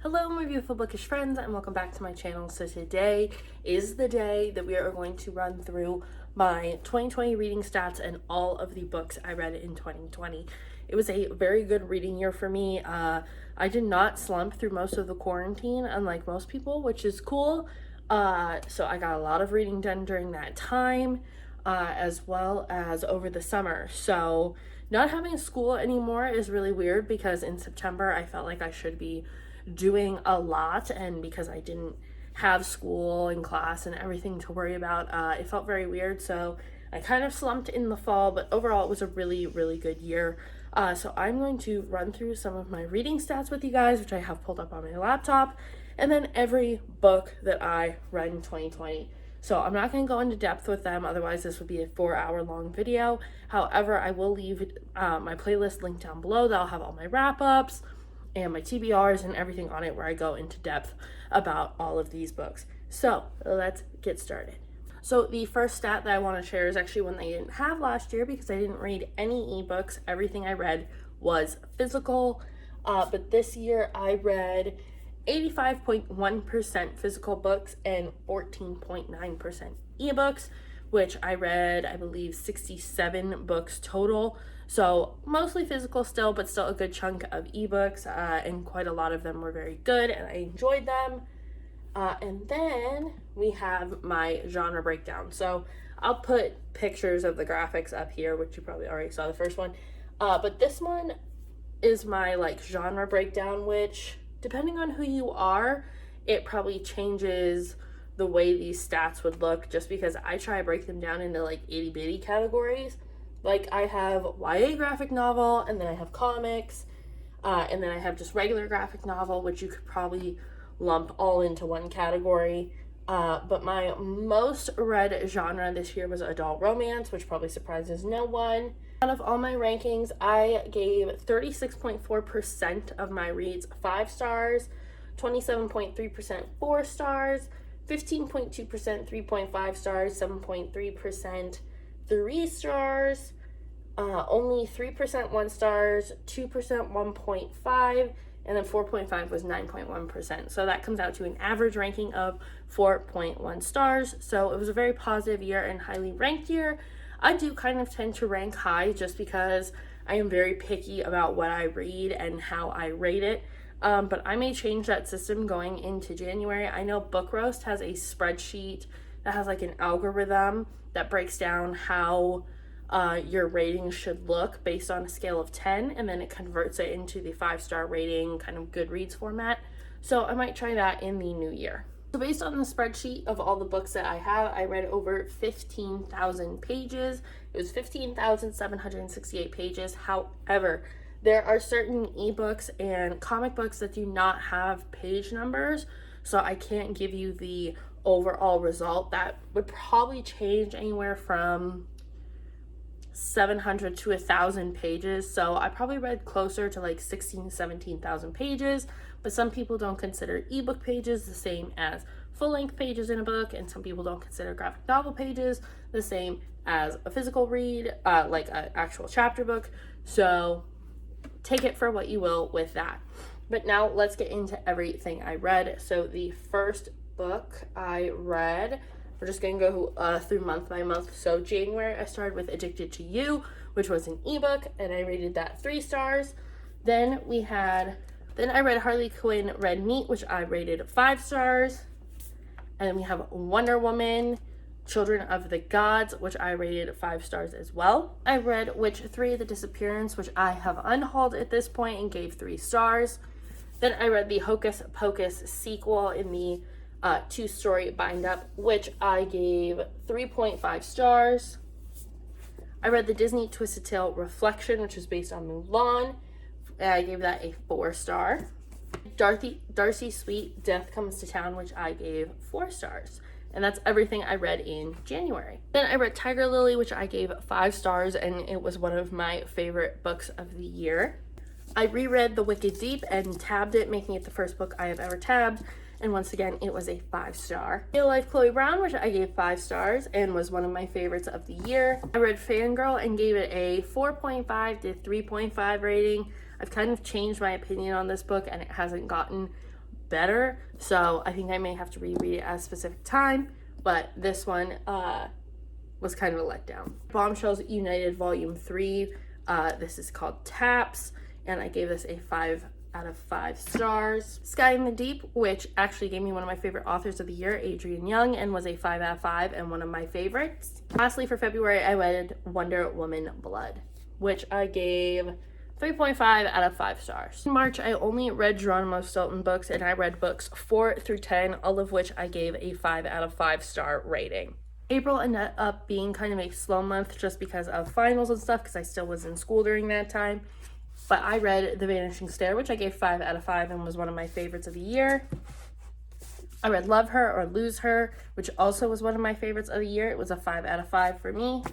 Hello my beautiful bookish friends and welcome back to my channel. So today is the day that we are going to run through my 2020 reading stats and all of the books I read in 2020. It was a very good reading year for me. I did not slump through most of the quarantine unlike most people, which is cool. So I got a lot of reading done during that time as well as over the summer. So not having school anymore is really weird because in September I felt like I should be doing a lot, and because I didn't have school and class and everything to worry about, it felt very weird. So I kind of slumped in the fall, but overall it was a really good year. So I'm going to run through some of my reading stats with you guys, which I have pulled up on my laptop, and then every book that I read in 2020. So I'm not going to go into depth with them, otherwise this would be a 4-hour long video. However, I will leave my playlist linked down below. That'll have all my wrap-ups and my TBRs and everything on it where I go into depth about all of these books. So let's get started. So the first stat that I want to share is actually one that I didn't have last year because I didn't read any ebooks. Everything I read was physical, but this year I read 85.1% physical books and 14.9% ebooks, which I read, I believe, 67 books total. So mostly physical still, but still a good chunk of ebooks, and quite a lot of them were very good and I enjoyed them. And then we have my genre breakdown. So I'll put pictures of the graphics up here, which you probably already saw the first one. But this one is my genre breakdown, which depending on who you are, it probably changes the way these stats would look, just because I try to break them down into itty bitty categories. I have YA graphic novel, and then I have comics, and then I have just regular graphic novel, which you could probably lump all into one category. But my most read genre this year was adult romance, which probably surprises no one. Out of all my rankings, I gave 36.4% of my reads 5 stars, 27.3% 4 stars, 15.2% 3.5 stars, 7.3% 3 stars, only 3% 1 stars, 2% 1.5, and then 4.5 was 9.1%. So that comes out to an average ranking of 4.1 stars. So it was a very positive year and highly ranked year. I do kind of tend to rank high just because I am very picky about what I read and how I rate it. But I may change that system going into January. I know Book Roast has a spreadsheet that has an algorithm that breaks down how your rating should look based on a scale of 10, and then it converts it into the 5-star rating kind of Goodreads format. So I might try that in the new year. So based on the spreadsheet of all the books that I have, I read over 15,000 pages. It was 15,768 pages. However, there are certain ebooks and comic books that do not have page numbers, so I can't give you the overall result. That would probably change anywhere from 700 to 1,000 pages. So I probably read closer to 16,000 to 17,000 pages, but some people don't consider ebook pages the same as full-length pages in a book, and some people don't consider graphic novel pages the same as a physical read, like an actual chapter book. So take it for what you will with that. But now let's get into everything I read. So the first book I read, we're just going to go through month by month. So January, I started with Addicted to You, which was an ebook, and I rated that 3 stars. Then I read Harley Quinn Red Meat, which I rated 5 stars. And then we have Wonder Woman Children of the Gods, which I rated 5 stars as well. I read Witch 3 The Disappearance, which I have unhauled at this point and gave 3 stars. Then I read the Hocus Pocus sequel in the 2-story bind up, which I gave 3.5 stars. I read the Disney Twisted Tale Reflection, which is based on Mulan, and I gave that a 4 star. Darcy Sweet Death Comes to Town, which I gave 4 stars. And that's everything I read in January. Then I read Tiger Lily, which I gave 5 stars, and it was one of my favorite books of the year. I reread The Wicked Deep and tabbed it, making it the first book I have ever tabbed. And once again, it was a 5-star. Real Life Chloe Brown, which I gave 5 stars and was one of my favorites of the year. I read Fangirl and gave it a 4.5 to 3.5 rating. I've kind of changed my opinion on this book and it hasn't gotten better. So I think I may have to reread it at a specific time. But this one was kind of a letdown. Bombshells United Volume 3. This is called Taps. And I gave this a 5 out of 5 stars. Sky in the Deep, which actually gave me one of my favorite authors of the year, Adrienne Young, and was a 5 out of 5 and one of my favorites. Lastly, for February, I read Wonder Woman Blood, which I gave 3.5 out of 5 stars. In March, I only read Geronimo Stilton books, and I read books 4 through 10, all of which I gave a 5 out of 5 star rating. April ended up being kind of a slow month just because of finals and stuff, because I still was in school during that time. But I read The Vanishing Stair, which I gave 5 out of 5 and was one of my favorites of the year. I read Love Her or Lose Her, which also was one of my favorites of the year. It was a 5 out of 5 for me.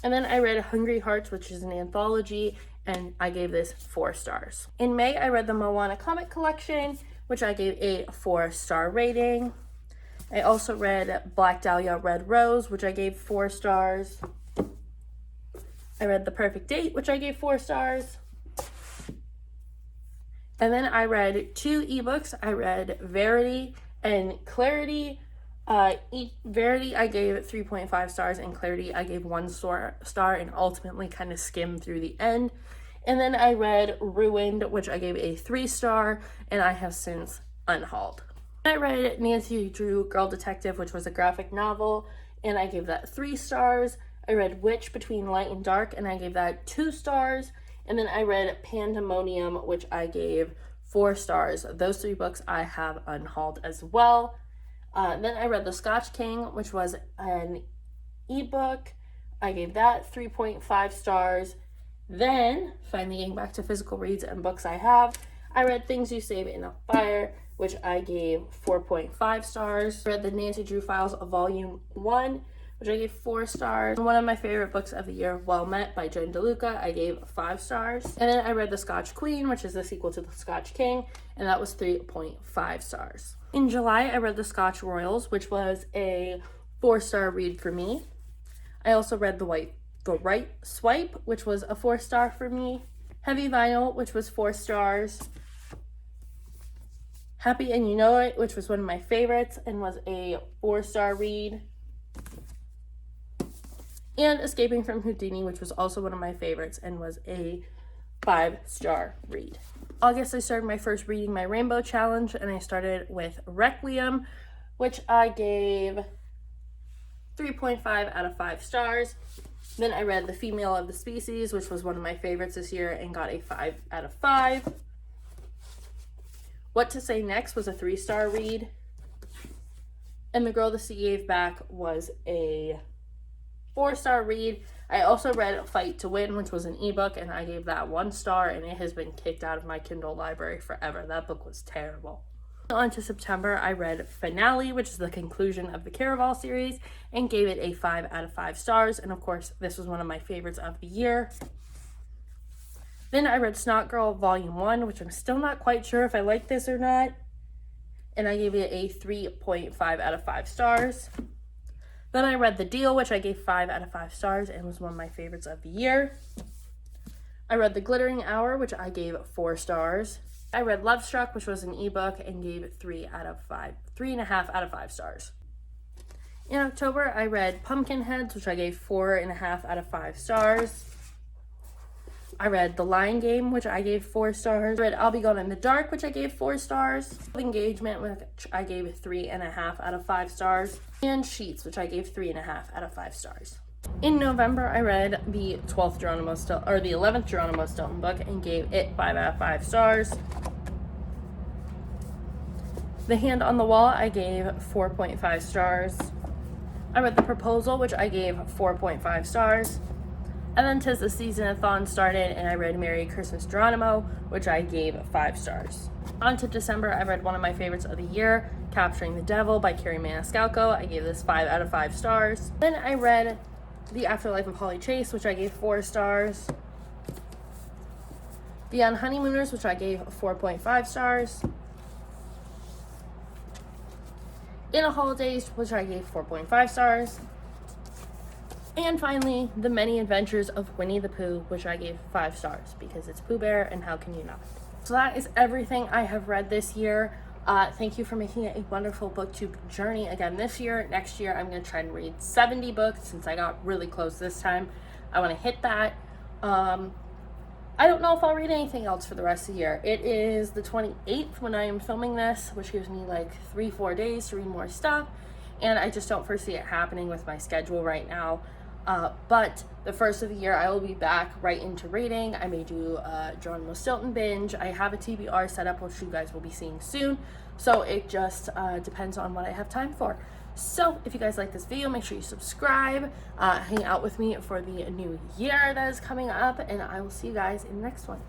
And then I read Hungry Hearts, which is an anthology, and I gave this 4 stars. In May, I read the Moana comic collection, which I gave a 4-star rating. I also read Black Dahlia Red Rose, which I gave 4 stars. I read The Perfect Date, which I gave 4 stars. And then I read 2 ebooks. I read Verity and Clarity. Verity I gave 3.5 stars, and Clarity I gave 1 star and ultimately kind of skimmed through the end. And then I read Ruined, which I gave a 3-star, and I have since unhauled. I read Nancy Drew Girl Detective, which was a graphic novel, and I gave that 3 stars. I read Witch Between Light and Dark, and I gave that 2 stars. And then I read Pandemonium, which I gave 4 stars. Those 3 books I have unhauled as well. Then I read The Scotch King, which was an ebook. I gave that 3.5 stars. Then, finally getting back to physical reads and books I have, I read Things You Save in a Fire, which I gave 4.5 stars. I read the Nancy Drew Files of Volume 1, which I gave 4 stars. One of my favorite books of the year, Well Met by Jen DeLuca, I gave 5 stars. And then I read The Scotch Queen, which is the sequel to The Scotch King, and that was 3.5 stars. In July, I read The Scotch Royals, which was a 4-star read for me. I also read The Right Swipe, which was a 4-star for me. Heavy Vinyl, which was 4 stars. Happy and You Know It, which was one of my favorites and was a 4-star read. And Escaping from Houdini, which was also one of my favorites and was a 5-star read. August, I started my first Reading My Rainbow Challenge, and I started with Requiem, which I gave 3.5 out of 5 stars. Then I read The Female of the Species, which was one of my favorites this year and got a 5 out of 5. What to Say Next was a 3-star read. And The Girl the Sea Gave Back was a 4-star read. I also read Fight to Win, which was an ebook, and I gave that 1 star, and it has been kicked out of my Kindle library forever. That book was terrible. On to September, I read Finale, which is the conclusion of the Caraval series, and gave it a 5 out of 5 stars. And of course, this was one of my favorites of the year. Then I read Snot Girl Volume 1, which I'm still not quite sure if I like this or not. And I gave it a 3.5 out of 5 stars. Then I read The Deal, which I gave 5 out of 5 stars and was one of my favorites of the year. I read The Glittering Hour, which I gave 4 stars. I read Love Struck, which was an ebook, and gave it 3.5 out of 5 stars. In October, I read Pumpkinheads, which I gave 4.5 out of 5 stars. I read The Lying Game, which I gave 4 stars. I read I'll Be Gone in the Dark, which I gave 4 stars. Engagement, which I gave 3.5 out of 5 stars. And Sheets, which I gave 3.5 out of 5 stars. In November, I read the 11th Geronimo Stilton book and gave it 5 out of 5 stars. The Hand on the Wall, I gave 4.5 stars. I read The Proposal, which I gave 4.5 stars. And then 'Tis the Season-a-thon started, and I read Merry Christmas Geronimo, which I gave 5 stars. On to December, I read one of my favorites of the year, Capturing the Devil by Carrie Maniscalco. I gave this 5 out of 5 stars. Then I read The Afterlife of Holly Chase, which I gave 4 stars. The Honeymooners, which I gave 4.5 stars. In a Holidays, which I gave 4.5 stars. And finally, The Many Adventures of Winnie the Pooh, which I gave 5 stars because it's Pooh Bear, and how can you not? So that is everything I have read this year. Thank you for making it a wonderful booktube journey again this year. Next year, I'm going to try and read 70 books since I got really close this time. I want to hit that. I don't know if I'll read anything else for the rest of the year. It is the 28th when I am filming this, which gives me like 3-4 days to read more stuff. And I just don't foresee it happening with my schedule right now. But the first of the year, I will be back right into reading. I may do a Geronimo Stilton binge. I have a TBR set up, which you guys will be seeing soon. So it just depends on what I have time for. So if you guys like this video, make sure you subscribe. Hang out with me for the new year that is coming up. And I will see you guys in the next one.